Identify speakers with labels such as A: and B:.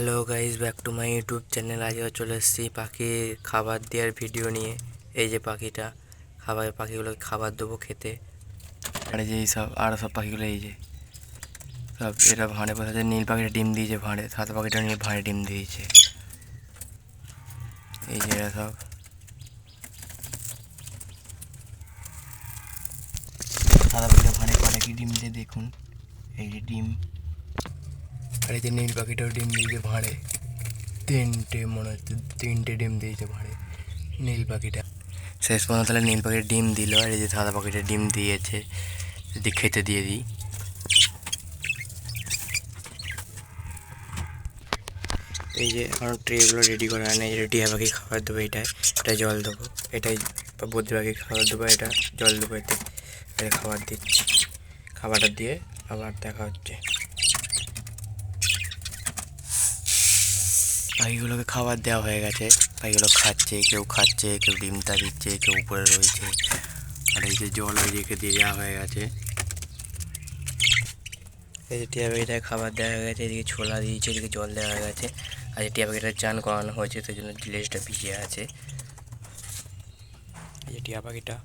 A: Hello guys, back to my YouTube channel. আজও চলে এসেছি পাখির খাবার দেওয়ার ভিডিও নিয়ে। এই যে পাখিটা পাখিগুলোকে খাবার দেবো খেতে। আর এই যে এইসব আরও সব পাখিগুলো এই যে সব এরা ভাঁড়ে বসেছে। নীল পাখিটা ডিম দিয়েছে ভাঁড়ে, সাদা পাখিটা নিয়ে ভাঁড়ে ডিম দিয়েছে। এই যে এরা সব সাদা পাখিটা ভাঁড়ে পাড়ে কি ডিম দিয়ে দেখুন। এই যে ডিম, আর এই যে নীল পাখিটাও ডিম দিয়েছে ভাঁড়ে। তিনটে মনে হচ্ছে, তিনটে ডিম দিয়েছে ভাঁড়ে নীল পাখিটা। শেষ পর্যন্ত তাহলে নীল পাখির ডিম দিল, আর এই যে সাদা পাখিটা ডিম দিয়েছে। যদি খেতে দিয়ে দিই, এই যে আমার ট্রেগুলো রেডি করা হয় না। এটা টিয়া পাখি খাবার দেবো, এটা জল দেবো, এটাই বদ্রি পাখি খাবার দেবো, এটা জল দেবো, এটা খাবার দিচ্ছি। খাবারটা দিয়ে আবার দেখা হচ্ছে। পাখিগুলোকে খাবার দেওয়া হয়ে গেছে, পাখিগুলো খাচ্ছে, কেউ খাচ্ছে, কেউ ডিমটা দিচ্ছে, কেউ উপরে রয়েছে। আর এই যে জল ওই রেখে দিয়ে দেওয়া হয়ে গেছে। এই যে টিয়া পাখিটাকে খাবার দেওয়া হয়ে গেছে, এদিকে ছোলা দিয়েছে, এদিকে জল দেওয়া হয়ে গেছে। আর এই টিয়া পাখিটা চান করানো হয়েছে, সেই জন্য লেজটা ভিজে আছে। এই যে টিয়া পাখিটা।